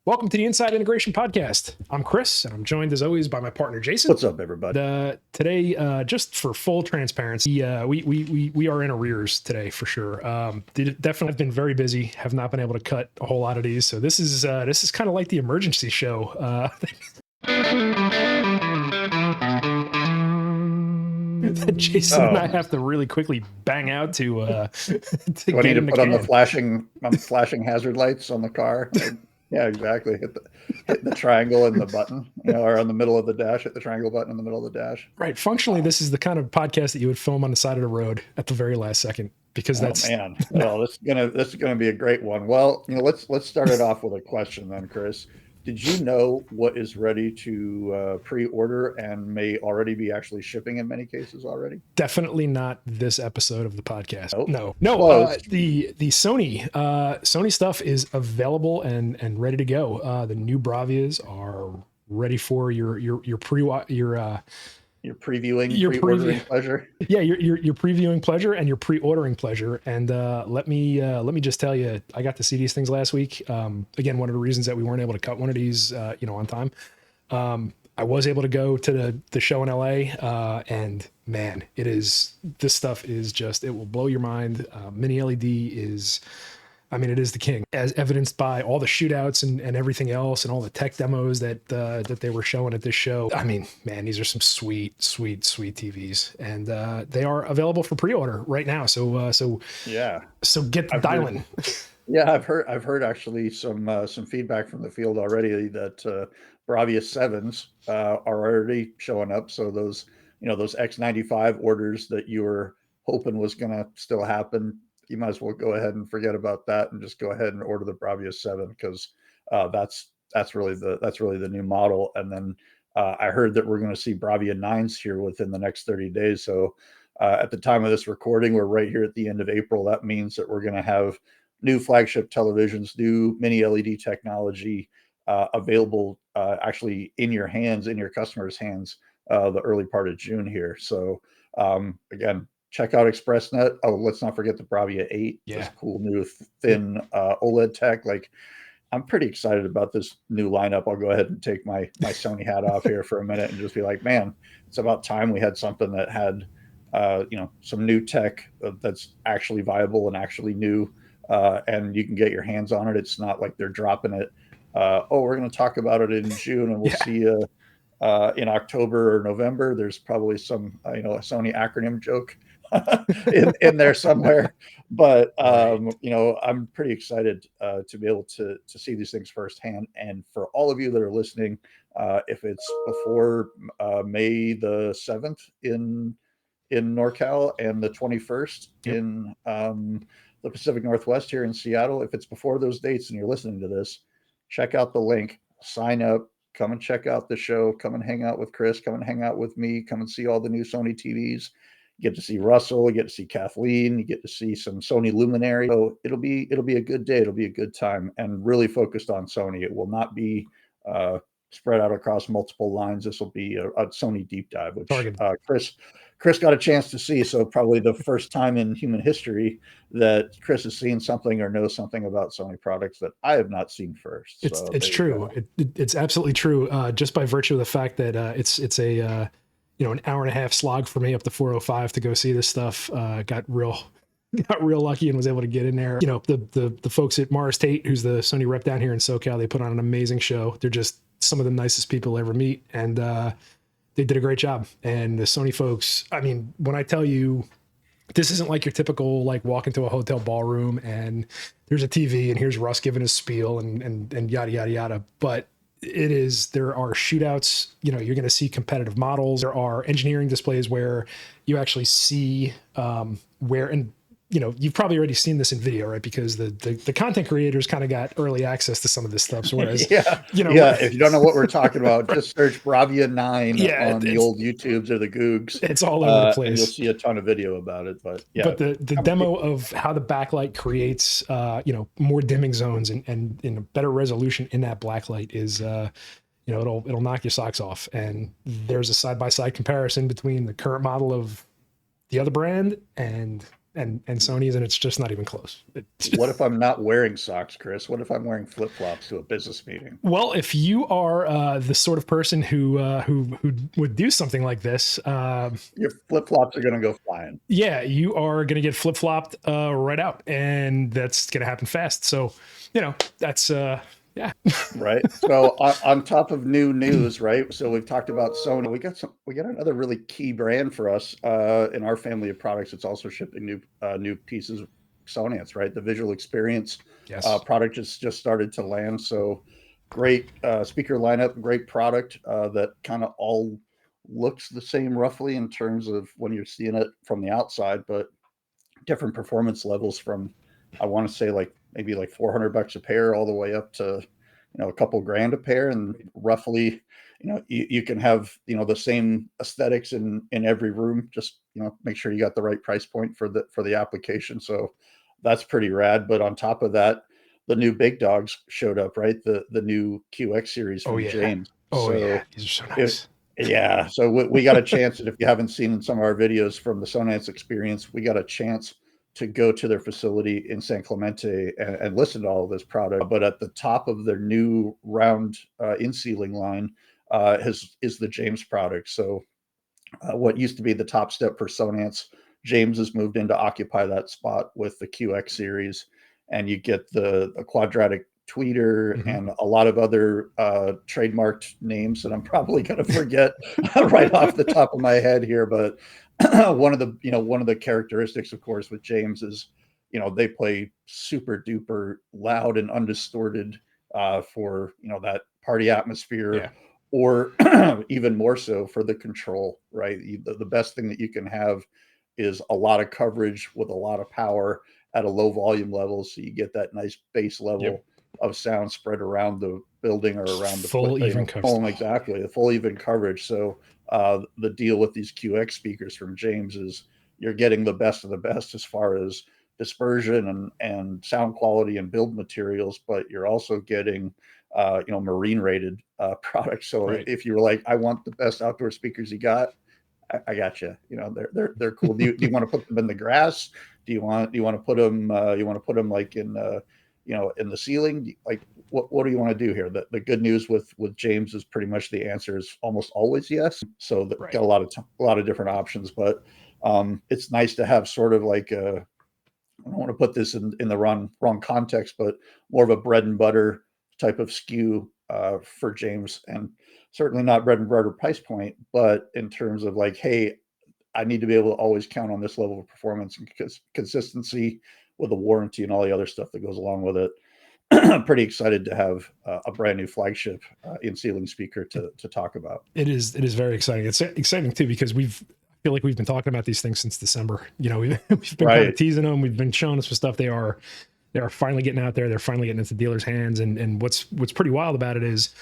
Welcome to the Inside Integration Podcast. I'm Chris, and I'm joined as always by my partner Jayson. What's up, everybody? Today, just for full transparency, we are in arrears today for sure. Definitely have been very busy. Have not been able to cut a whole lot of these, so this is kind of like the emergency show. That Jayson and I have to really quickly bang out to Do I need to put on the flashing hazard lights on the car? Yeah, exactly. Hit the triangle and the button, or on the middle of the dash. Hit the triangle button in the middle of the dash. Right. Functionally, this is the kind of podcast that you would film on the side of the road at the very last second, because that's man. Well, this is gonna be a great one. Well, let's start it off with a question then, Chris. Did you know what is ready to pre-order and may already be actually shipping in many cases already? Definitely not this episode of the podcast. Nope. No. The Sony stuff is available and ready to go. The new Bravias are ready for your pre-ordering pleasure. Yeah, your previewing pleasure and your pre-ordering pleasure. And let me just tell you, I got to see these things last week. Again, one of the reasons that we weren't able to cut one of these, on time. I was able to go to the show in LA, and man, this stuff is just, it will blow your mind. Mini LED is, it is the king, as evidenced by all the shootouts and everything else, and all the tech demos that they were showing at this show. Man, these are some sweet TVs, and they are available for pre-order right now. So get dialing. Yeah, I've heard actually some feedback from the field already that Bravia 7s are already showing up. So those X95 orders that you were hoping was going to still happen, you might as well go ahead and forget about that and just go ahead and order the Bravia 7, because that's really the new model. And then I heard that we're going to see Bravia 9s here within the next 30 days. So at the time of this recording, we're right here at the end of April. That means that we're going to have new flagship televisions, new mini LED technology available actually in your hands, in your customers' hands, the early part of June here. So again, check out ExpressNet. Oh, let's not forget the Bravia 8. Yeah. This cool new thin OLED tech. Like, I'm pretty excited about this new lineup. I'll go ahead and take my Sony hat off here for a minute and just be like, man, it's about time we had something that had some new tech that's actually viable and actually new, and you can get your hands on it. It's not like they're dropping it. We're going to talk about it in June, and we'll see you in October or November. There's probably some a Sony acronym joke in there somewhere, but I'm pretty excited to be able to see these things firsthand. And for all of you that are listening, if it's before May the 7th in NorCal and the 21st in the Pacific Northwest here in Seattle, if it's before those dates and you're listening to this, check out the link, sign up, come and check out the show, come and hang out with Chris, come and hang out with me, come and see all the new Sony TVs. You get to see Russell, you get to see Kathleen, you get to see some Sony luminary. So it'll be a good day. It'll be a good time, and really focused on Sony. It will not be spread out across multiple lines. This will be a Sony deep dive, which Chris got a chance to see. So probably the first time in human history that Chris has seen something or knows something about Sony products that I have not seen first. It's true. It's absolutely true. Just by virtue of the fact that it's a an hour and a half slog for me up to 405 to go see this stuff. Got real lucky and was able to get in there. The folks at Morris Tate, who's the Sony rep down here in SoCal, they put on an amazing show. They're just some of the nicest people I ever meet, and they did a great job. And the Sony folks, when I tell you, this isn't like your typical, like, walk into a hotel ballroom and there's a TV and here's Russ giving his spiel and yada, yada, yada. But there are shootouts, you're going to see competitive models. There are engineering displays where you actually see you've probably already seen this in video, right? Because the content creators kind of got early access to some of this stuff. So whereas, if you don't know what we're talking about, just search Bravia 9 on the old YouTubes or the Googs. It's all over the place. And you'll see a ton of video about it. But the demo of how the backlight creates, more dimming zones and in a better resolution in that blacklight is, it'll knock your socks off. And there's a side-by-side comparison between the current model of the other brand and and Sony's, and it's just not even close. What if I'm not wearing socks, Chris? What if I'm wearing flip flops to a business meeting? Well, if you are the sort of person who would do something like this, Your flip flops are going to go flying. yeah, you are going to get flip flopped right out, and that's going to happen fast. So, that's yeah. Right. So on top of new news, right? So we've talked about Sony. We got another really key brand for us in our family of products. It's also shipping new pieces of Sonance, right? The visual experience Yes. product just started to land. So great speaker lineup, great product that kind of all looks the same roughly in terms of when you're seeing it from the outside, but different performance levels from I want to say like maybe like $400 a pair all the way up to a couple grand a pair, and roughly you can have the same aesthetics in every room. Just make sure you got the right price point for the application. So that's pretty rad. But on top of that, the new big dogs showed up, right? The new QX series Oh from yeah. James. Oh yeah. So These are so it, nice. yeah, so we got a chance, and if you haven't seen some of our videos from the Sonance experience, we got a chance to go to their facility in San Clemente and listen to all of this product. But at the top of their new round in-ceiling line is the James product. So what used to be the top step for Sonance, James has moved in to occupy that spot with the QX series, and you get the quadratic tweeter Mhm. and a lot of other trademarked names that I'm probably going to forget right off the top of my head here. But one of the characteristics, of course, with James is they play super duper loud and undistorted for that party atmosphere, Yeah. or even more so for the control, right? The best thing that you can have is a lot of coverage with a lot of power at a low volume level. So you get that nice base Yep. level of sound spread around the building or around the Full even coverage. home. Exactly. The full even coverage. So the deal with these QX speakers from James is you're getting the best of the best as far as dispersion and sound quality and build materials, but you're also getting marine rated products. So Right. if you're like, I want the best outdoor speakers you got, I got you. They're cool. Do you want to put them in the grass? Do you want to put them? You want to put them like in in the ceiling? Like what do you want to do here? The good news with James is pretty much the answer is almost always yes. So Right. got a lot of different options, but it's nice to have sort of like a, I don't want to put this in the wrong context, but more of a bread and butter type of SKU for James, and certainly not bread and butter price point, but in terms of like, hey, I need to be able to always count on this level of performance and consistency with the warranty and all the other stuff that goes along with it. Pretty excited to have a brand new flagship in ceiling speaker to talk about. It is very exciting. It's exciting too because I feel like we've been talking about these things since December. We've been kind of Right. teasing them. We've been showing us for stuff. They are finally getting out there. They're finally getting into dealers' hands. And what's pretty wild about it is,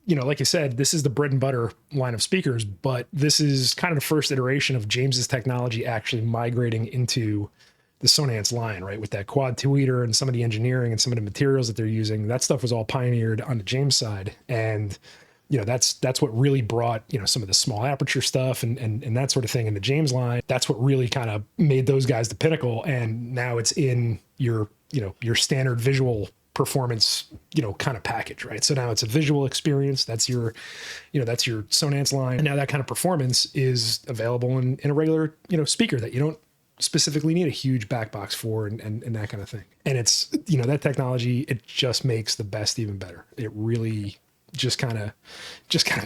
like you said, this is the bread and butter line of speakers, but this is kind of the first iteration of James's technology actually migrating into the Sonance line, right? With that quad tweeter and some of the engineering and some of the materials that they're using. That stuff was all pioneered on the James side. And that's what really brought some of the small aperture stuff and that sort of thing in the James line. That's what really kind of made those guys the pinnacle, and now it's in your standard visual performance kind of package, right? So now it's a visual experience. That's your Sonance line, and now that kind of performance is available in a regular speaker that you don't specifically need a huge back box for, and that kind of thing. And it's that technology, it just makes the best even better. It really just kind of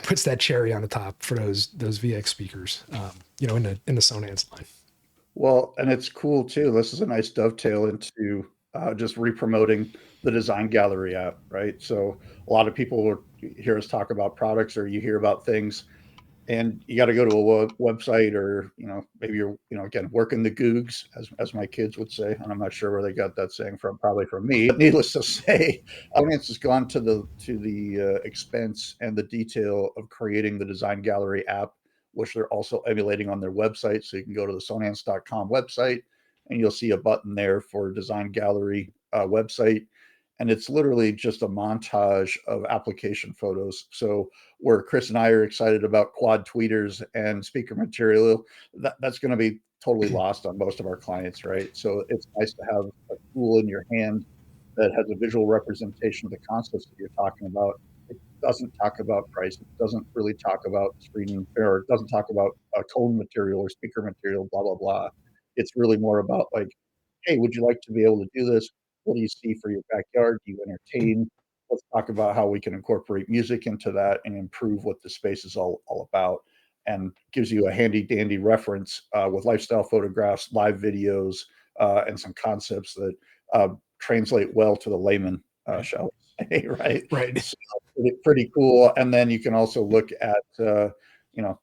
puts that cherry on the top for those VX speakers, in the Sonance line. Well, and it's cool too. This is a nice dovetail into just re-promoting the Design Gallery app, right? So a lot of people will hear us talk about products, or you hear about things, and you got to go to a website, or maybe you're again working the googs, as my kids would say, and I'm not sure where they got that saying from, probably from me. But needless to say, audience has gone to the expense and the detail of creating the Design Gallery app, which they're also emulating on their website. So you can go to the sonance.com website, and you'll see a button there for Design Gallery website, and it's literally just a montage of application photos. So where Chris and I are excited about quad tweeters and speaker material, that's going to be totally lost on most of our clients, right? So it's nice to have a tool in your hand that has a visual representation of the concepts that you're talking about. It doesn't talk about price. It doesn't really talk about screen, or it doesn't talk about tone material or speaker material, blah, blah, blah. It's really more about like, hey, would you like to be able to do this? What do you see for your backyard? Do you entertain? Let's talk about how we can incorporate music into that and improve what the space is all about, and gives you a handy dandy reference with lifestyle photographs, live videos, and some concepts that translate well to the layman, Right. shall we say, right? Right. So pretty cool. And then you can also look at,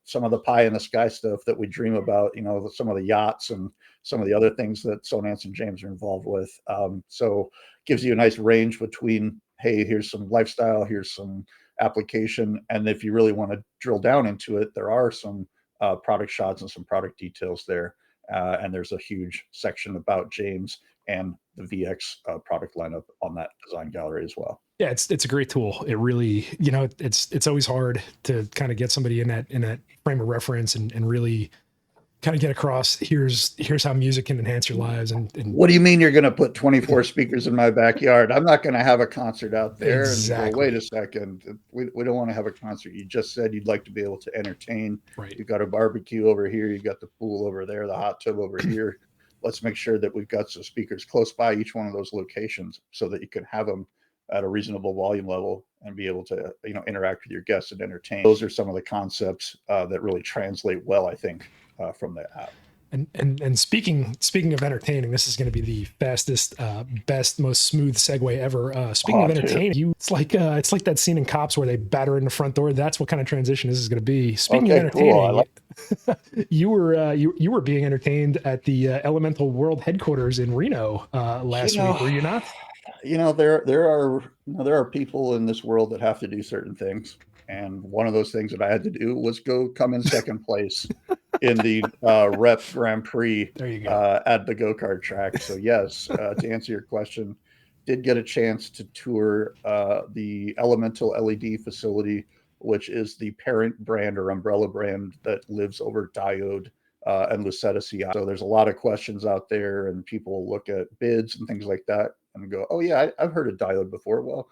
some of the pie in the sky stuff that we dream about, some of the yachts and some of the other things that Sonance and James are involved with. So gives you a nice range between, hey, here's some lifestyle, here's some application. And if you really want to drill down into it, there are some product shots and some product details there. And there's a huge section about James and the VX product lineup on that design gallery as well. Yeah, it's a great tool. It really, it's always hard to kind of get somebody in that frame of reference and really kind of get across here's how music can enhance your lives and What do you mean you're going to put 24 speakers in my backyard? I'm not going to have a concert out there. And well, wait exactly. a second. We don't want to have a concert. You just said you'd like to be able to entertain. Right. You've got a barbecue over here. You've got the pool over there, the hot tub over here. Let's make sure that we've got some speakers close by each one of those locations so that you can have them at a reasonable volume level and be able to, interact with your guests and entertain. Those are some of the concepts that really translate well, I think, from the app. And speaking of entertaining, this is going to be the fastest, best, most smooth segue ever. Speaking of entertaining, it's like that scene in Cops where they batter in the front door. That's what kind of transition this is going to be. Speaking of entertaining, cool. you were being entertained at the Elemental World headquarters in Reno last week, were you not? There are people in this world that have to do certain things, and one of those things that I had to do was come in second place in the Rep Grand Prix at the go-kart track. So yes, to answer your question, did get a chance to tour the Elemental LED facility, which is the parent brand or umbrella brand that lives over Diode and Lucetta CI. So there's a lot of questions out there, and people look at bids and things like that and go, "Oh yeah, I've heard of Diode before." Well,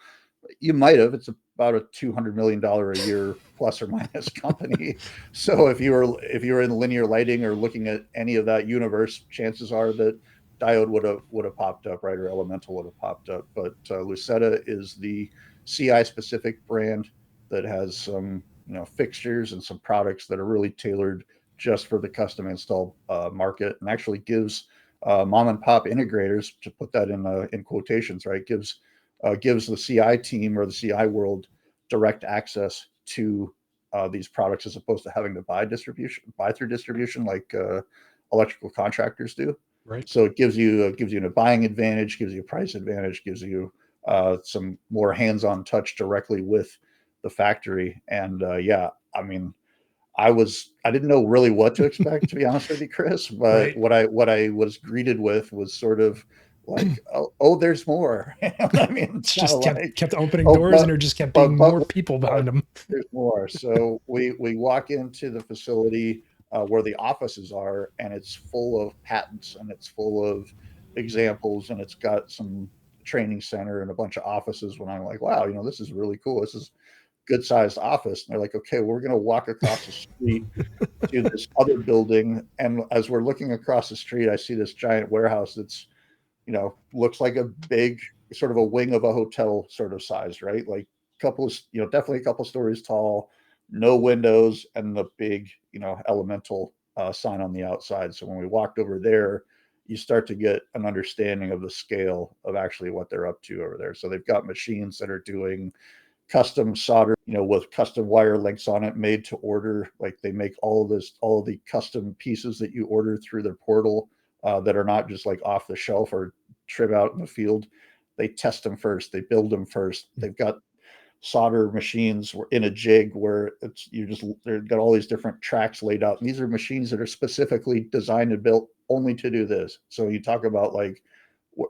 you might have. It's about a $200 million a year plus or minus company. So if you were in linear lighting or looking at any of that universe, chances are that Diode would have popped up, right? Or Elemental would have popped up. But Lucetta is the CI specific brand that has some fixtures and some products that are really tailored just for the custom install market, and actually gives mom and pop integrators, to put that in quotations, right? Gives the CI team or the CI world direct access to these products, as opposed to having to buy through distribution like electrical contractors do. Right. So it gives you a buying advantage, gives you a price advantage, gives you some more hands-on touch directly with the factory. And yeah, I mean, I didn't know really what to expect, to be honest with you, Chris. But what I was greeted with was sort of like, oh, there's more. I mean, it's just kept opening oh, doors, and there just kept being more people behind them. There's more. So we walk into the facility where the offices are, and it's full of patents, and it's full of examples, and it's got some training center and a bunch of offices. When I'm like, wow, this is really cool. This is good sized office. And they're like, okay, well, we're going to walk across the street to this other building. And as we're looking across the street, I see this giant warehouse that's, looks like a big sort of a wing of a hotel sort of size, right? Like definitely a couple stories tall, no windows, and the big, Elemental sign on the outside. So when we walked over there, you start to get an understanding of the scale of actually what they're up to over there. So they've got machines that are doing custom solder, with custom wire links on it, made to order. Like they make all of the custom pieces that you order through their portal that are not just like off the shelf or trim out in the field. They test them first. They build them first. They've got solder machines in a jig where they've got all these different tracks laid out. And these are machines that are specifically designed and built only to do this. So you talk about like,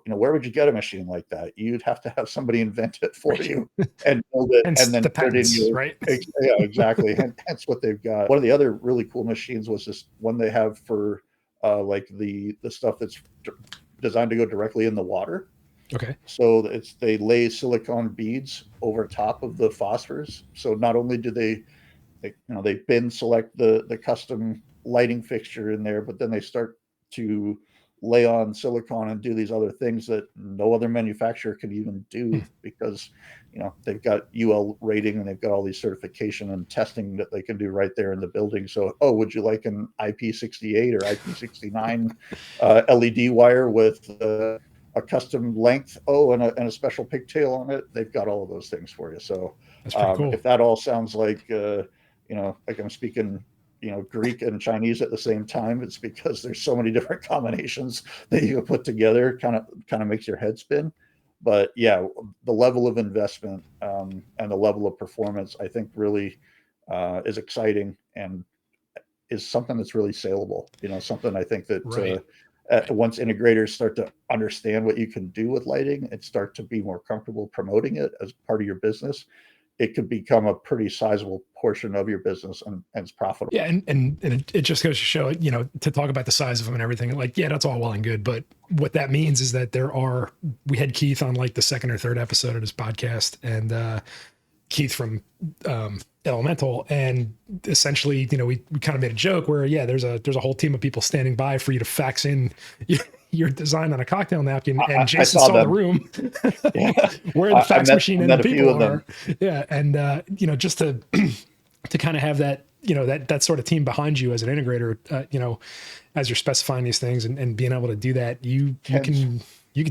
where would you get a machine like that? You'd have to have somebody invent it for you and build it, and then put it in your right. Yeah, exactly. And that's what they've got. One of the other really cool machines was this one they have for like the stuff that's designed to go directly in the water. Okay. So they lay silicone beads over top of the phosphors. So not only do they bin select the custom lighting fixture in there, but then they start to lay on silicone and do these other things that no other manufacturer can even Hmm. do, because they've got UL rating and they've got all these certification and testing that they can do right there in the building. So, oh, would you like an IP68 or IP69 LED wire with a custom length, and a special pigtail on it? They've got all of those things for you. So That's pretty cool. if that all sounds like like I'm speaking Greek and Chinese at the same time, it's because there's so many different combinations that you can put together. Kind of makes your head spin. But yeah, the level of investment and the level of performance, I think, really is exciting and is something that's really saleable. Something I think that Right. once integrators start to understand what you can do with lighting and start to be more comfortable promoting it as part of your business, it could become a pretty sizable portion of your business, and it's profitable. Yeah, and it just goes to show, to talk about the size of them and everything. Like, yeah, that's all well and good, but what that means is that we had Keith on like the second or third episode of this podcast, and Keith from Elemental, and essentially, we kind of made a joke where, yeah, there's a whole team of people standing by for you to fax in your design on a cocktail napkin, and Jayson saw the room Yeah. where the fax machine and the a few people of them. are. Yeah, and just to kind of have that, that sort of team behind you as an integrator, as you're specifying these things and being able to do that, you can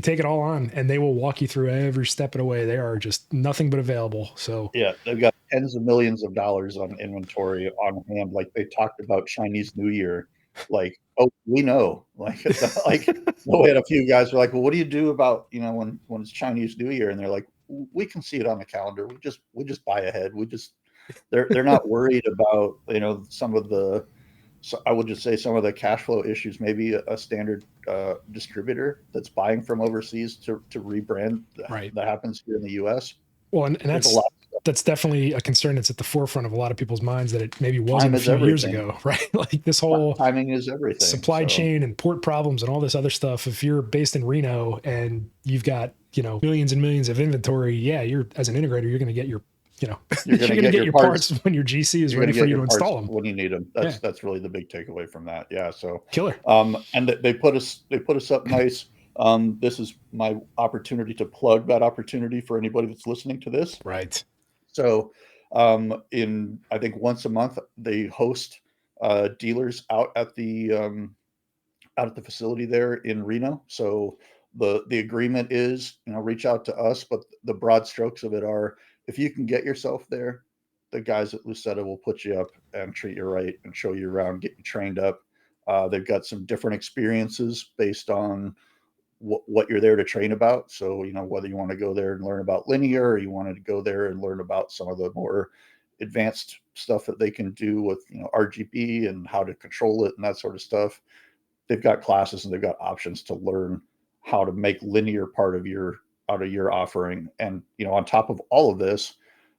take it all on, and they will walk you through every step of the way. They are just nothing but available. So yeah, they've got tens of millions of dollars on inventory on hand. Like they talked about Chinese New Year, like, oh, we know, like we had a few guys were like, well, what do you do about when it's Chinese New Year? And they're like, we can see it on the calendar. We just buy ahead. They're not worried about some of the. So I would just say some of the cash flow issues. Maybe a standard distributor that's buying from overseas to rebrand right. that happens here in the U.S. Well, and There's a lot. that's definitely a concern that's at the forefront of a lot of people's minds, that it maybe wasn't Time a is few years everything. ago, right? Like this whole Timing is everything. supply chain and port problems and all this other stuff. If you're based in Reno and you've got millions and millions of inventory, yeah, you're, as an integrator, you're going to get your you're going to get your parts when your GC is ready for you to install them when you need them. That's really the big takeaway from that. Yeah. So killer. And they put us up nice. This is my opportunity to plug that opportunity for anybody that's listening to this. Right. So I think once a month they host dealers out at the facility there in Reno. So the agreement is, reach out to us, but the broad strokes of it are, if you can get yourself there, the guys at Lucetta will put you up and treat you right and show you around, get you trained up. They've got some different experiences based on what you're there to train about. So, whether you want to go there and learn about linear, or you wanted to go there and learn about some of the more advanced stuff that they can do with, RGB and how to control it and that sort of stuff. They've got classes and they've got options to learn how to make linear part of out of your offering. And, on top of all of this,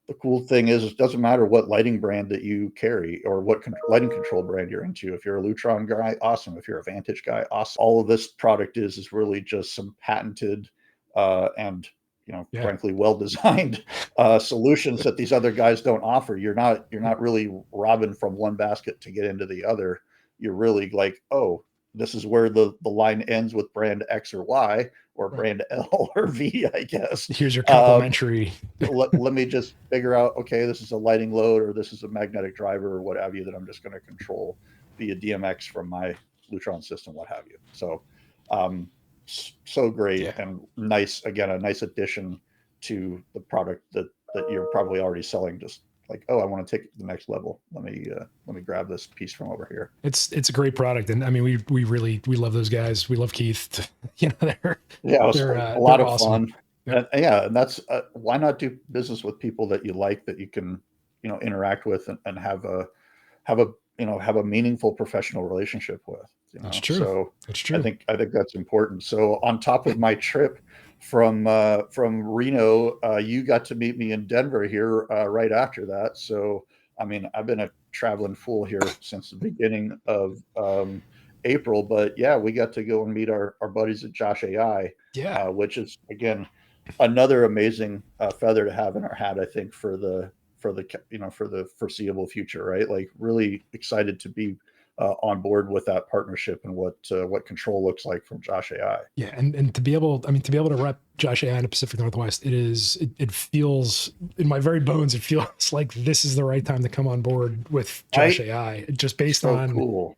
the cool thing is, it doesn't matter what lighting brand that you carry or what lighting control brand you're into. If you're a Lutron guy, awesome. If you're a Vantage guy, awesome. All of this product is really just some patented and frankly well-designed solutions that these other guys don't offer. You're not really robbing from one basket to get into the other. You're really like, oh, this is where the line ends with brand X or Y, or brand L or V, I guess. Here's your complimentary. Let me just figure out, okay, this is a lighting load, or this is a magnetic driver, or what have you, that I'm just going to control via DMX from my Lutron system, what have you. So, so great and nice. Again, a nice addition to the product that you're probably already selling. Just like, oh, I want to take it to the next level. Let me grab this piece from over here. It's a great product, and I mean, we really love those guys. We love Keith. They're a lot of awesome. fun. Yep. And that's why not do business with people that you like, that you can interact with and have a meaningful professional relationship with. That's true. So that's true. I think that's important. So on top of my trip from Reno, you got to meet me in Denver here right after that. So I mean, I've been a traveling fool here since the beginning of April, but yeah, we got to go and meet our buddies at Josh AI, Yeah. which is again another amazing feather to have in our hat. I think for the foreseeable future, right? Like really excited to be on board with that partnership and what control looks like from Josh AI. Yeah, and to be able, I mean, to be able to rep Josh AI in the Pacific Northwest, it feels in my very bones, it feels like this is the right time to come on board with Josh Right? AI, just based So on cool.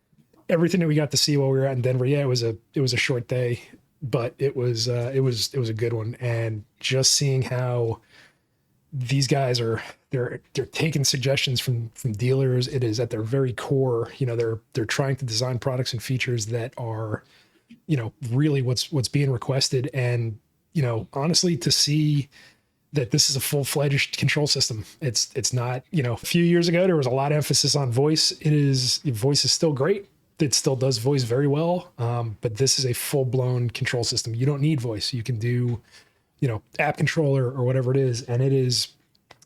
everything that we got to see while we were out in Denver. Yeah, it was a short day, but it was a good one, and just seeing how these guys are they're taking suggestions from dealers. It is at their very core, you know, they're trying to design products and features that are, you know, really what's being requested. And, you know, honestly, to see that this is a full-fledged control system, it's not, you know, a few years ago there was a lot of emphasis on voice. Voice is still great, it still does voice very well, but this is a full-blown control system. You don't need voice, you can do, you know, app controller or whatever it is, and it is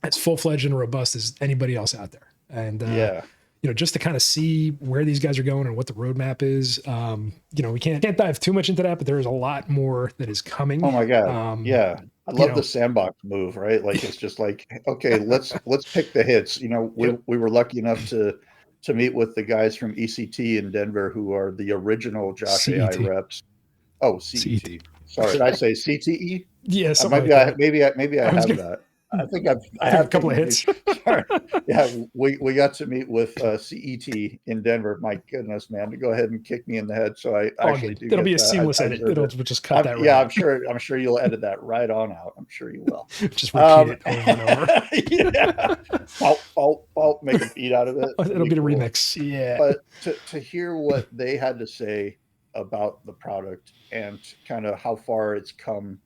as full-fledged and robust as anybody else out there. And Yeah. you know, just to kind of see where these guys are going and what the roadmap is. You know, we can't dive too much into that, but there is a lot more that is Oh coming. my God. Yeah. I You love the know, sandbox move, right? Like it's just like, okay, let's pick the hits. You know, yep, we were lucky enough to meet with the guys from ECT in Denver who are the original Josh AI CET, reps. Oh, CET. CET. Sorry, did I say CTE? Yeah, something like that. Maybe I I was have gonna that. I took a have couple of taken a few. hits. Sorry. Yeah, we got to meet with CET in Denver. My goodness, man, to go ahead and kick me in the head. So I All actually good. do It'll be get a that. seamless I edit. deserve It'll it. just cut that right Yeah, out. I'm sure you'll edit that right on out. I'm sure you will. Just repeat it over and over. Yeah, fault, make a beat out of it. It'd It'll be be the cool. remix. Yeah. But to hear what they had to say about the product and kind of how far it's come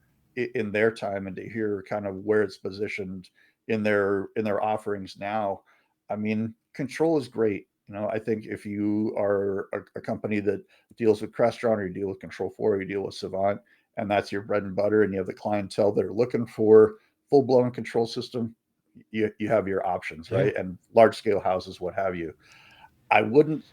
in their time, and to hear kind of where it's positioned in their offerings now, I mean, control is great. You know, I think if you are a company that deals with Crestron, or you deal with Control 4, or you deal with Savant, and that's your bread and butter, and you have the clientele that are looking for full blown control system, you have your options, Yeah. right? And large scale houses, what have you. I wouldn't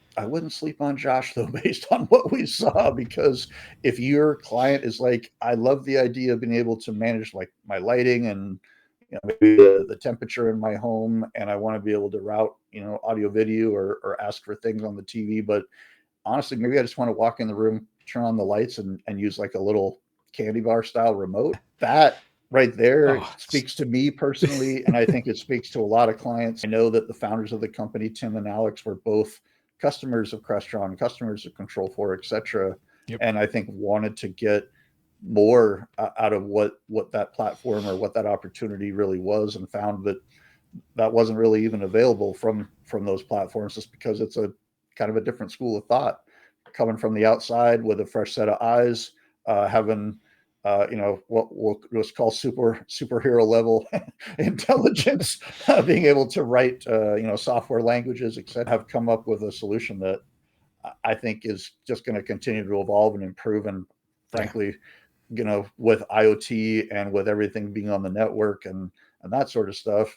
sleep on Josh though, based on what we saw, because if your client is like, I love the idea of being able to manage like my lighting and, you know, maybe the temperature in my home, and I want to be able to route, you know, audio video, or ask for things on the TV, but honestly, maybe I just want to walk in the room, turn on the lights, and use like a little candy bar style remote. That right there Oh, speaks to me personally, and I think it speaks to a lot of clients. I know that the founders of the company, Tim and Alex, were both customers of Crestron, customers of Control 4, etc., yep. and I think wanted to get more out of what that platform or what that opportunity really was, and found that that wasn't really even available from those platforms, just because it's a kind of a different school of thought, coming from the outside with a fresh set of eyes, having you know, what we'll just call superhero level intelligence, being able to write you know, software languages, etc., have come up with a solution that I think is just going to continue to evolve and improve. And Yeah. frankly, you know, with IoT and with everything being on the network and that sort of stuff,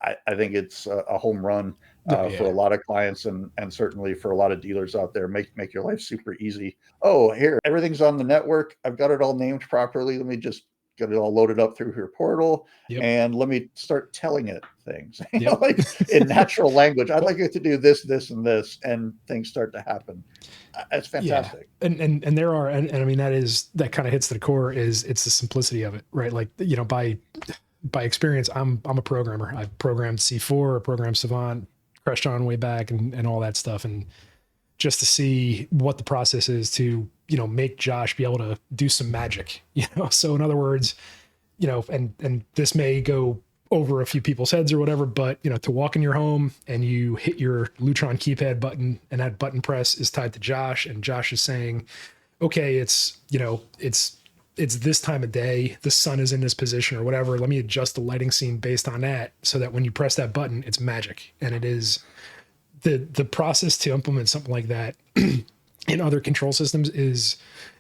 I think it's a home run Oh, for a yeah. lot of clients, and certainly for a lot of dealers out there. Make your life super easy. Oh, here, everything's on the network. I've got it all named properly. Let me just get it all loaded up through your portal, Yep. and let me start telling it things. You know, Yep. like in natural language. I'd like it to do this, this, and this, and things start to happen. It's Yeah. fantastic. And there are, and I mean, that kind of hits the core, is it's the simplicity of it, right? Like, you know, by experience, I'm a programmer. I've programmed C4, programmed Savant, Crestron way back, and all that stuff. And just to see what the process is to, you know, make Josh be able to do some magic, you know? So in other words, you know, and this may go over a few people's heads or whatever, but, you know, to walk in your home and you hit your Lutron keypad button, and that button press is tied to Josh, and Josh is saying, okay, it's, you know, it's this time of day, the sun is in this position or whatever, let me adjust the lighting scene based on that, so that when you press that button, it's magic. And it is the process to implement something like that in other control systems is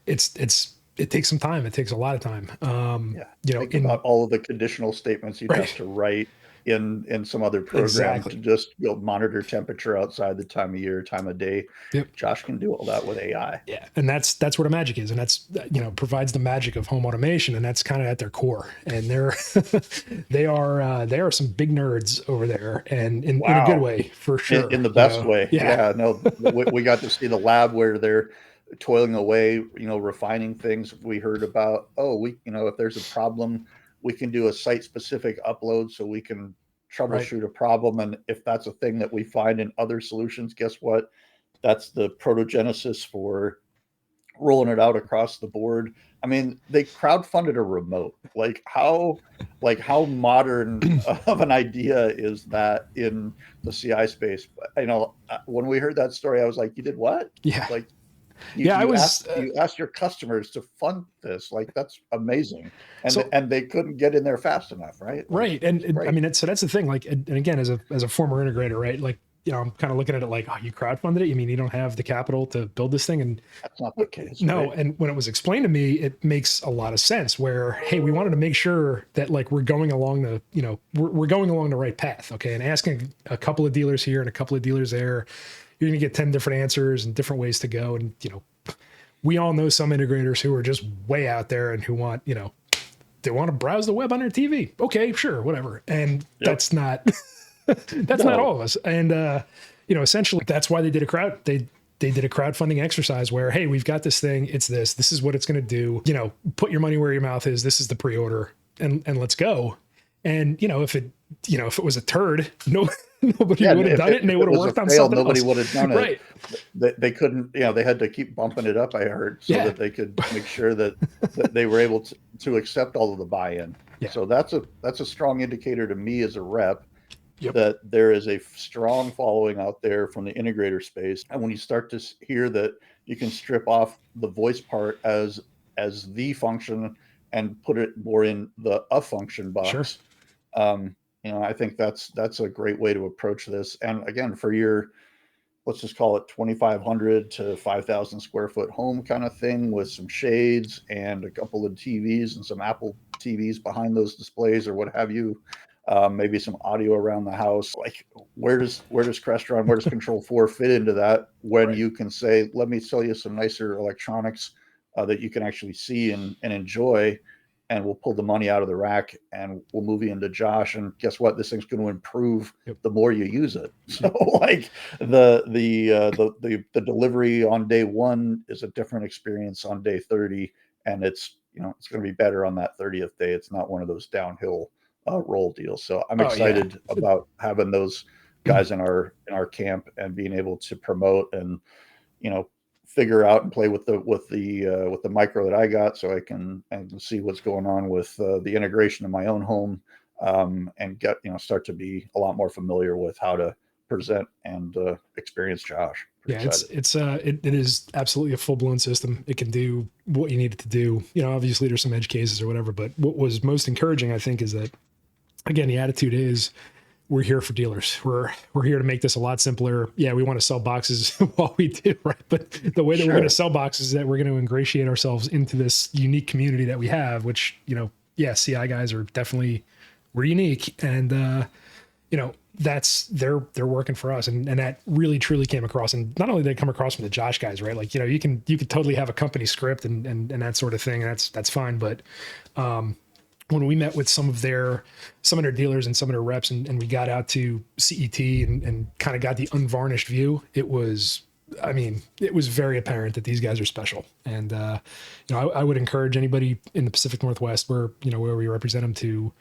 it takes some time. It takes a lot of time. Yeah. You know, Think about all of the conditional statements you'd have right. to write, in some other program to Exactly. just monitor temperature outside, the time of year, time of day. Yep. Josh can do all that with AI. Yeah, and that's where the magic is, and that's, provides the magic of home automation, and that's kind of at their core. And they're they are some big nerds over there, and in a good Wow. way for sure. In the best way. Yeah, Yeah, no, we got to see the lab where they're toiling away, refining things. We heard about, oh, if there's a problem, we can do a site specific upload so we can right. troubleshoot a problem. And if that's a thing that we find in other solutions, guess what? That's the protogenesis for rolling it out across the board. I mean, they crowdfunded a remote. How modern of an idea is that in the CI space? When we heard that story, I was like, "You did what? Yeah, Like yeah. I was you asked your customers to fund this? Like that's amazing." And so and they couldn't get in there fast enough, right? Like right, it's and I great. mean, so that's the thing. Like, and again, as a former integrator, right? Like, I'm kind of looking at it like, oh, you crowdfunded it. You mean you don't have the capital to build this thing? And That's not the case, no, right? and when it was explained to me, it makes a lot of sense where, hey, we wanted to make sure that like we're going along the, we're going along the right path. Okay. And asking a couple of dealers here and a couple of dealers there, you're going to get 10 different answers and different ways to go. And, we all know some integrators who are just way out there and who want, they want to browse the web on their TV. Okay, sure, whatever. And Yep. that's not, that's not all No. of us. And, essentially that's why they did they did a crowdfunding exercise where, hey, we've got this thing. It's this is what it's going to do. Put your money where your mouth is. This is the pre-order, and let's go. And if it was a turd, nobody Yeah, would have done it, and they if it would have was a worked on fail, something nobody else. would have done it. Right. They couldn't, they had to keep bumping it up, I heard, so Yeah. that they could make sure that they were able to accept all of the buy-in. Yeah. So that's a strong indicator to me as a rep Yep. that there is a strong following out there from the integrator space. And when you start to hear that you can strip off the voice part as the function and put it more in the a function box, Sure. I think that's a great way to approach this. And again, for your, let's just call it 2,500 to 5,000 square foot home kind of thing with some shades and a couple of TVs and some Apple TVs behind those displays or what have you. Maybe some audio around the house. Like where does Crestron, where does Control 4 fit into that when Right. you can say, let me sell you some nicer electronics that you can actually see and enjoy, and we'll pull the money out of the rack and we'll move you into Josh. And guess what? This thing's going to improve the more you use it. So like the delivery on day one is a different experience on day 30, and it's it's going to be better on that 30th day. It's not one of those downhill roll deals. So I'm Oh yeah. excited about having those guys in our camp and being able to promote and figure out and play with the micro that I got, so I can see what's going on with the integration in my own home, and get start to be a lot more familiar with how to present and experience Josh. Yeah, it is absolutely a full blown system. It can do what you need it to do. Obviously there's some edge cases or whatever, but what was most encouraging, I think, is that again the attitude is we're here for dealers. We're here to make this a lot simpler. Yeah, we want to sell boxes while we do, right? But the way that we're going to sell boxes is that we're going to ingratiate ourselves into this unique community that we have, which, CI guys are definitely, we're unique. And, that's, they're working for us. And that really truly came across. And not only did they come across from the Josh guys, right? Like, you could totally have a company script and that sort of thing. And that's fine. But, when we met with some of their dealers and some of their reps and we got out to CET and kind of got the unvarnished view, it was very apparent that these guys are special. And, I would encourage anybody in the Pacific Northwest where we represent them to,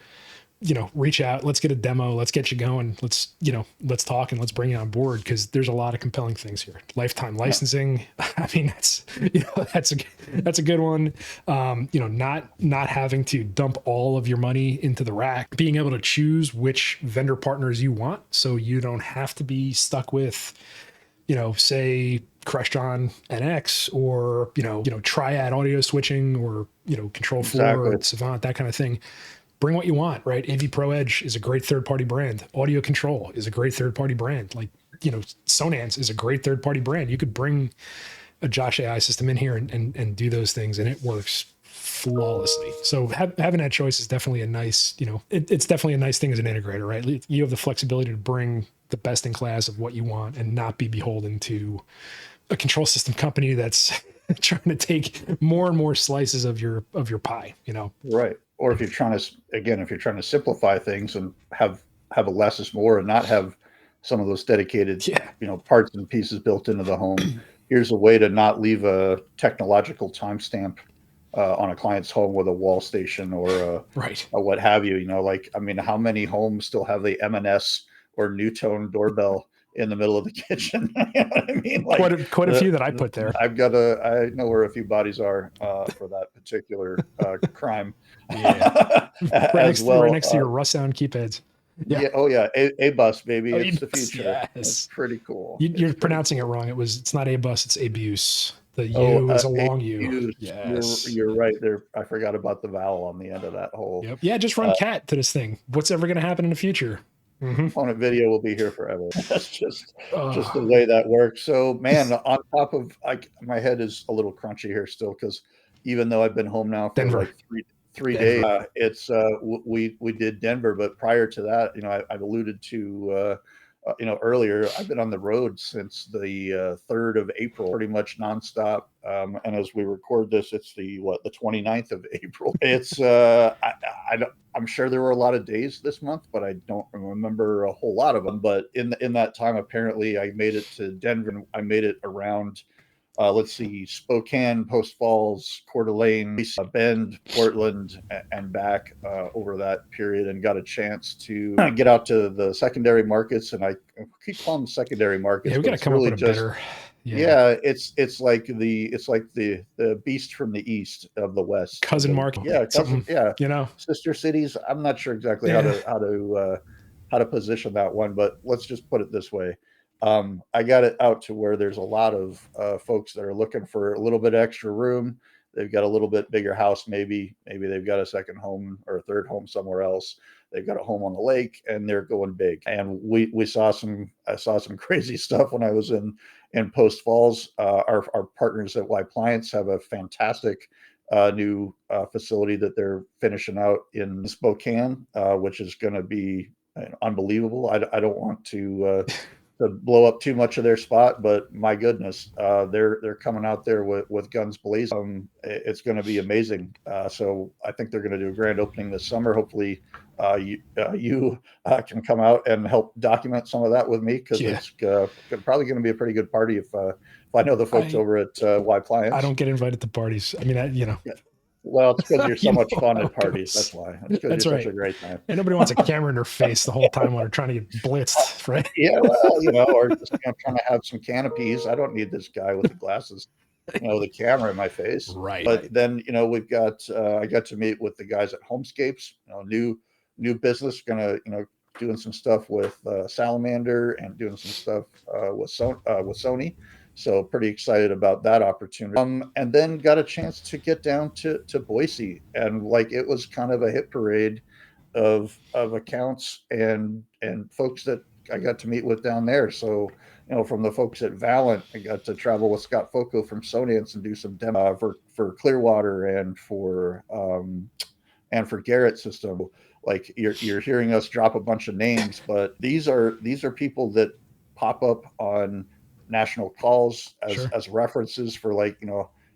reach out, let's get a demo, let's get you going. Let's talk and let's bring you on board. Cause there's a lot of compelling things here. Lifetime licensing. I mean, that's a good one. Not having to dump all of your money into the rack, being able to choose which vendor partners you want. So you don't have to be stuck with, say Crestron NX or, Triad audio switching or, Control 4 or Savant, that kind of thing. Bring what you want, right? AV Pro Edge is a great third-party brand. Audio Control is a great third-party brand. Like, Sonance is a great third-party brand. You could bring a Josh AI system in here and do those things, and it works flawlessly. So having that choice is definitely a nice, it's definitely a nice thing as an integrator, right? You have the flexibility to bring the best in class of what you want and not be beholden to a control system company that's trying to take more and more slices of your pie, Right. Or if you're trying to, again, if you're trying to simplify things and have a less is more and not have some of those dedicated, Yeah. parts and pieces built into the home, here's a way to not leave a technological timestamp on a client's home with a wall station or Right. a what have you. Like, I mean, how many homes still have the M&S or Newtone doorbell in the middle of the kitchen? You know what I mean? Like Quite a few that I put there. I know where a few bodies are for that particular crime. Yeah. As well. Right next to your Rust Sound keypads. Yeah. Yeah. Oh yeah. A bus, baby. It's the A-bus, future. yes. It's pretty cool. You're pronouncing it wrong. It's not A-bus, it's abuse. The Oh, U is a long U. Yes. You're right there. I forgot about the vowel on the end of that whole. Yep. Yeah, just run cat to this thing. What's ever going to happen in the future? Component video will be here forever. That's just the way that works. So, man, on top of my head is a little crunchy here still because even though I've been home now for Denver. like three days, it's we did Denver, but prior to that, I've alluded to earlier, I've been on the road since the 3rd of April, pretty much nonstop. And as we record this, it's the 29th of April. It's I'm sure there were a lot of days this month, but I don't remember a whole lot of them. But in that time, apparently, I made it to Denver. I made it around. Let's see, Spokane, Post Falls, Coeur d'Alene, Bend, Portland, and back over that period, and got a chance to get out to the secondary markets. And I keep calling them secondary markets. Yeah, we got to come up with a better. Yeah, it's like the beast from the east of the west, cousin market. Yeah, cousin, yeah, sister cities. I'm not sure exactly how to position that one, but let's just put it this way. I got it out to where there's a lot of folks that are looking for a little bit extra room. They've got a little bit bigger house, maybe they've got a second home or a third home somewhere else. They've got a home on the lake and they're going big. And I saw some crazy stuff when I was in Post Falls. Our partners at Y Appliance have a fantastic new facility that they're finishing out in Spokane, which is going to be unbelievable. I don't want to blow up too much of their spot, but my goodness, they're coming out there with guns blazing. It's going to be amazing. So I think they're going to do a grand opening this summer. Hopefully, you can come out and help document some of that with me because it's probably going to be a pretty good party if I know the folks over at Y Appliance. I don't get invited to parties. I mean, Yeah. Well, it's because you're so much fun at parties. That's why. It's because you're such a great time. And nobody wants a camera in their face the whole time while they're trying to get blitzed, right? Yeah, well, or just trying to have some canopies. I don't need this guy with the glasses, the camera in my face. Right. But then, we've got, I got to meet with the guys at Homescapes, new business, gonna, doing some stuff with Salamander and doing some stuff with Sony. So pretty excited about that opportunity. And then got a chance to get down to Boise, and it was kind of a hit parade of accounts and folks that I got to meet with down there. So, from the folks at Valent, I got to travel with Scott Foco from Sonance and do some demo for Clearwater and for Garrett system. Like you're hearing us drop a bunch of names, but these are people that pop up on national calls as references for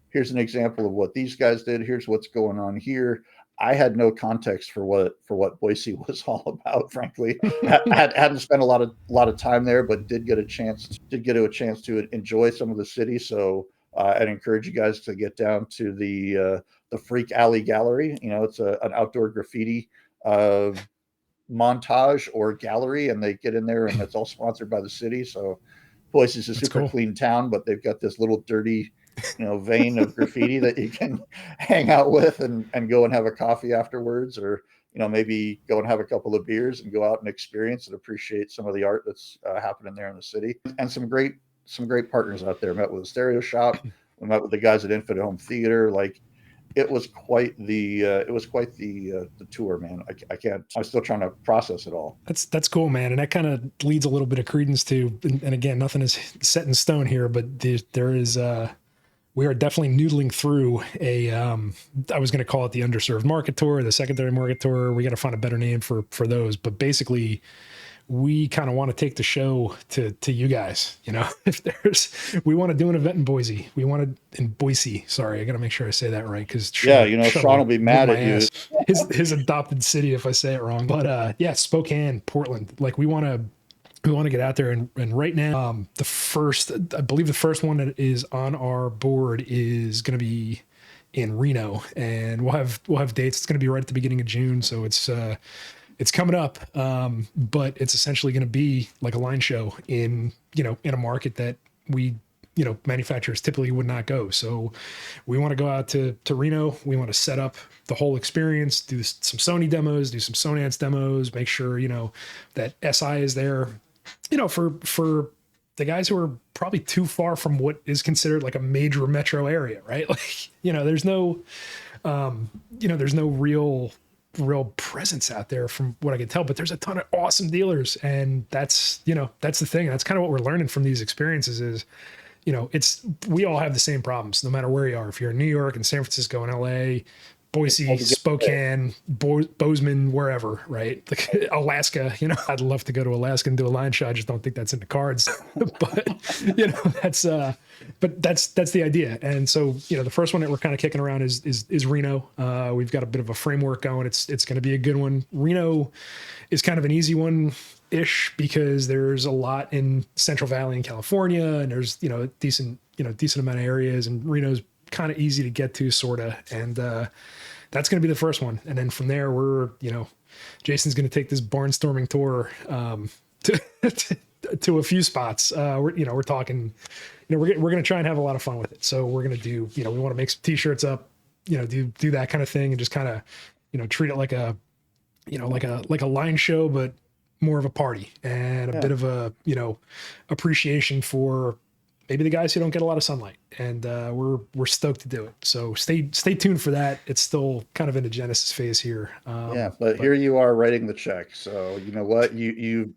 here's an example of what these guys did. Here's what's going on here. I had no context for what Boise was all about, frankly. I hadn't spent a lot of time there, but did get a chance to enjoy some of the city. So I'd encourage you guys to get down to the Freak Alley Gallery. It's an outdoor graffiti montage or gallery, and they get in there, and it's all sponsored by the city. So Boise's a super clean town, but they've got this little dirty vein of graffiti that you can hang out with and go and have a coffee afterwards, or maybe go and have a couple of beers and go out and experience and appreciate some of the art that's happening there in the city. And some great partners out there. Met with a stereo shop. We met with the guys at Infinite Home Theater. It was quite the tour, man. I'm still trying to process it all. That's cool, man. And that kind of leads a little bit of credence to, and again, nothing is set in stone here, but there is we are definitely noodling through I was going to call it the underserved market tour, the secondary market tour. We got to find a better name for those, but basically we kind of want to take the show to you guys. If we want to do an event in Boise, in Boise. Sorry, I got to make sure I say that right, because Yeah, Sean will be mad at you. His adopted city if I say it wrong. But yeah, Spokane, Portland. Like we want to get out there, and right now, I believe the first one that is on our board is going to be in Reno, and we'll have dates. It's going to be right at the beginning of June, so it's coming up, but it's essentially going to be like a line show in a market that manufacturers typically would not go. So we want to go out to Reno. We want to set up the whole experience, do some Sony demos, do some Sonance demos, make sure, that SI is there, for the guys who are probably too far from what is considered like a major metro area, right? Like, there's no real presence out there from what I can tell, but there's a ton of awesome dealers. And that's the thing. That's kind of what we're learning from these experiences is, we all have the same problems no matter where you are. If you're in New York and San Francisco and LA, Boise, Spokane, Bozeman, wherever, right? Like Alaska, I'd love to go to Alaska and do a line show. I just don't think that's in the cards, but that's the idea. And so, the first one that we're kind of kicking around is Reno. We've got a bit of a framework going. It's going to be a good one. Reno is kind of an easy one ish because there's a lot in Central Valley in California, and there's, a decent amount of areas, and Reno's kind of easy to get to, sort of. And that's going to be the first one. And then from there, Jayson's going to take this barnstorming tour to a few spots. We're talking, we're going to try and have a lot of fun with it. So we're going to do, we want to make some t-shirts up, do that kind of thing, and just kind of, treat it like a line show, but more of a party and a bit of a, appreciation for maybe the guys who don't get a lot of sunlight. And we're stoked to do it. So stay tuned for that. It's still kind of in the Genesis phase here. But here you are writing the check. So you know what, you've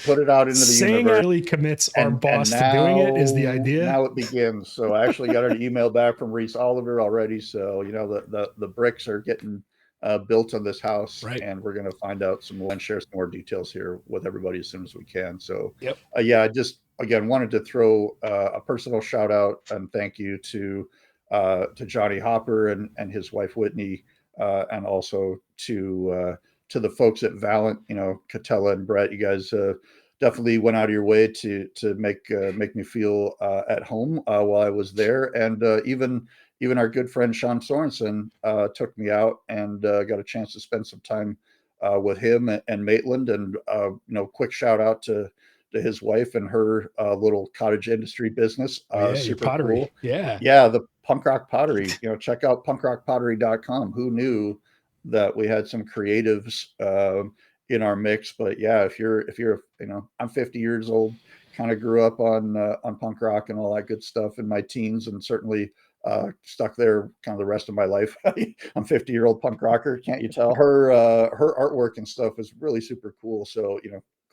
put it out into the universe. Really commits our boss to doing it is the idea. Now it begins. So I actually got an email back from Reese Oliver already. So the bricks are getting built on this house, right? And we're going to find out some more and share some more details here with everybody as soon as we can. So I just again wanted to throw a personal shout out and thank you to Johnny Hopper and his wife Whitney, and also to the folks at Valent, Catella and Brett. You guys definitely went out of your way to make me feel at home while I was there, and even our good friend Sean Sorensen took me out and got a chance to spend some time with him and Maitland. And quick shout out to his wife and her little cottage industry business. Super pottery. Cool. Yeah, the punk rock pottery. Check out punkrockpottery.com. Who knew that we had some creatives in our mix? But yeah, if you're I'm 50 years old, kind of grew up on punk rock and all that good stuff in my teens, and certainly stuck there kind of the rest of my life. I'm 50-year-old punk rocker. Can't you tell? Her artwork and stuff is really super cool. So,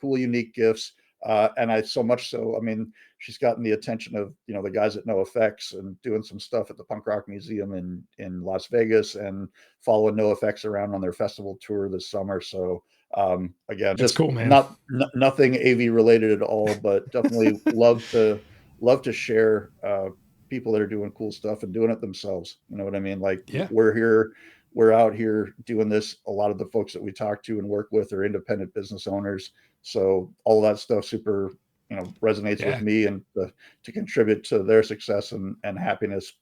cool, unique gifts. And I, so much so, I mean, she's gotten the attention of, the guys at NoFX and doing some stuff at the Punk Rock Museum in Las Vegas, and following NoFX around on their festival tour this summer. So, again, that's cool, man. Nothing AV related at all, but definitely love to share, people that are doing cool stuff and doing it themselves. You know what I mean? Like, we're out here doing this. A lot of the folks that we talk to and work with are independent business owners. So all of that stuff super, resonates with me, and to contribute to their success and happiness,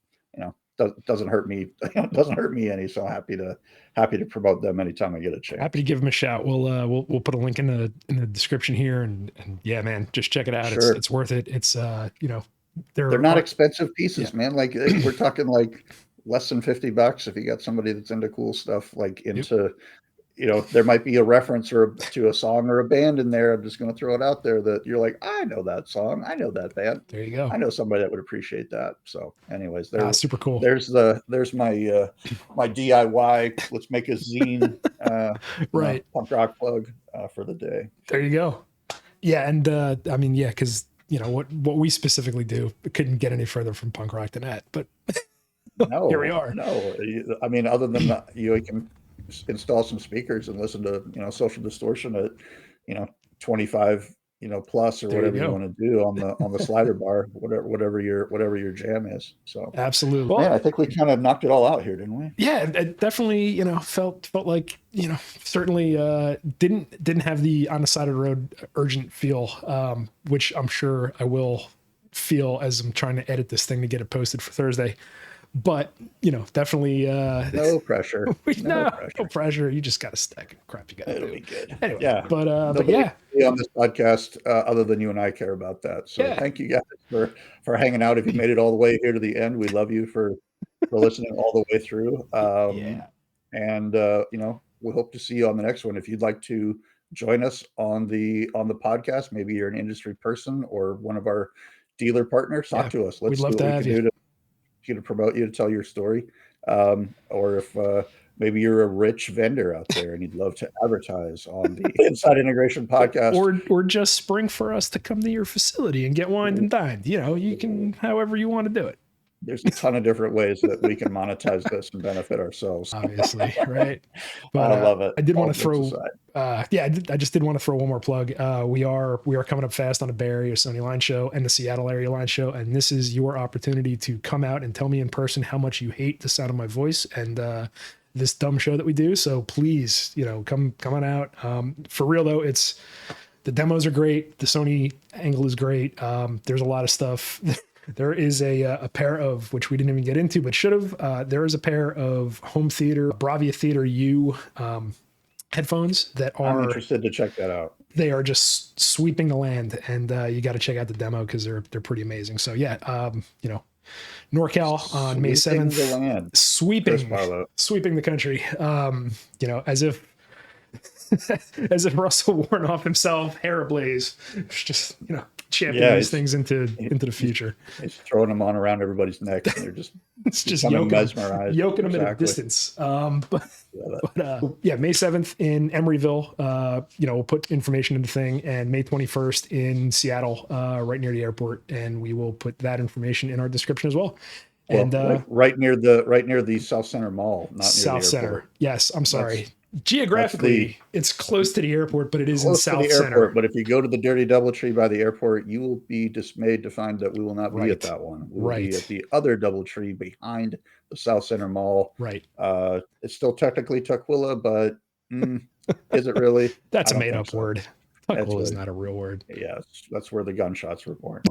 doesn't hurt me. Doesn't hurt me any. So happy to promote them anytime I get a chance. Happy to give them a shout. We'll put a link in the description here, and yeah, man, just check it out. Sure. It's worth it. It's they're not expensive pieces, man. Like we're talking like less than $50 if you got somebody that's into cool stuff, like into, there might be a reference to a song or a band in there. I'm just going to throw it out there that you're like, I know that song. I know that band. There you go. I know somebody that would appreciate that. So anyways, super cool. There's my my DIY. Let's make a zine, right. Punk rock plug for the day. There you go. Yeah. And I mean, yeah, because what we specifically do couldn't get any further from punk rock than that. But No, here we are. no. I mean, other than that, you can install some speakers and listen to, Social Distortion at, 25, plus, or There you whatever you go. want to do on the slider bar, whatever your jam is. So Absolutely. man, Well, I think we kind of knocked it all out here, didn't we? yeah, it definitely, felt like, certainly didn't have the on the side of the road urgent feel, which I'm sure I will feel as I'm trying to edit this thing to get it posted for Thursday. But, definitely No pressure. no pressure. You just got a stack of crap you got to It'll do. be good. Anyway, Yeah. but Nobody yeah, on this podcast, other than you and I, care about that. So Yeah. thank you guys for hanging out. If you made it all the way here to the end, we love you for listening all the way through. Yeah. And we hope to see you on the next one. If you'd like to join us on the podcast, maybe you're an industry person or one of our dealer partners, talk to us. Let's We'd love see to what we have can you. do to promote you, to tell your story. Or if maybe you're a rich vendor out there and you'd love to advertise on the Inside Integration podcast, or just spring for us to come to your facility and get wined and dined. You can, however you want to do it. there's a ton of different ways that we can monetize this and benefit ourselves. Obviously, right? But I love it. I did All want to jokes throw. aside. I just did want to throw one more plug. We are coming up fast on the Bay Area Sony Line Show and the Seattle area line show, and this is your opportunity to come out and tell me in person how much you hate the sound of my voice and this dumb show that we do. So please, come on out. For real though, the demos are great. The Sony angle is great. There's a lot of stuff. There is a pair of, which we didn't even get into, but should have. There is a pair of home theater Bravia Theater U headphones that are. I'm interested to check that out. They are just sweeping the land, and you got to check out the demo because they're pretty amazing. So yeah, NorCal on May 7th, the land. sweeping the country. As if Russell Warnoff himself, hair ablaze, just championing these things into the future. He's throwing them on around everybody's neck, and they're just it's just mesmerized, yoking them at a distance. But May 7th in Emeryville. We'll put information in the thing, and May 21st in Seattle, right near the airport, and we will put that information in our description as well. And right near the South Center Mall, not near South the Center. airport. Yes, I'm sorry. Geographically, it's close to the airport, but it is in South Center. But if you go to the Dirty Doubletree by the airport, you will be dismayed to find that we will not be at that one. We will be at the other Doubletree behind the South Center Mall. Right. It's still technically Tukwila, but is it really? That's a made-up word. Tukwila is not a real word. Yeah, that's where the gunshots were born.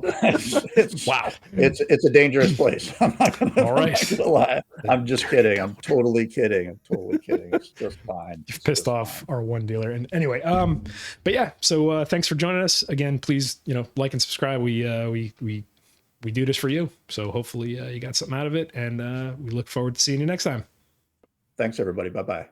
Wow. It's a dangerous place. I'm not gonna lie. I'm just kidding. I'm totally kidding. It's just fine. You've pissed off our one dealer. And anyway, but yeah, so thanks for joining us again. Please, like and subscribe. We do this for you. So hopefully you got something out of it, and we look forward to seeing you next time. Thanks everybody. Bye-bye.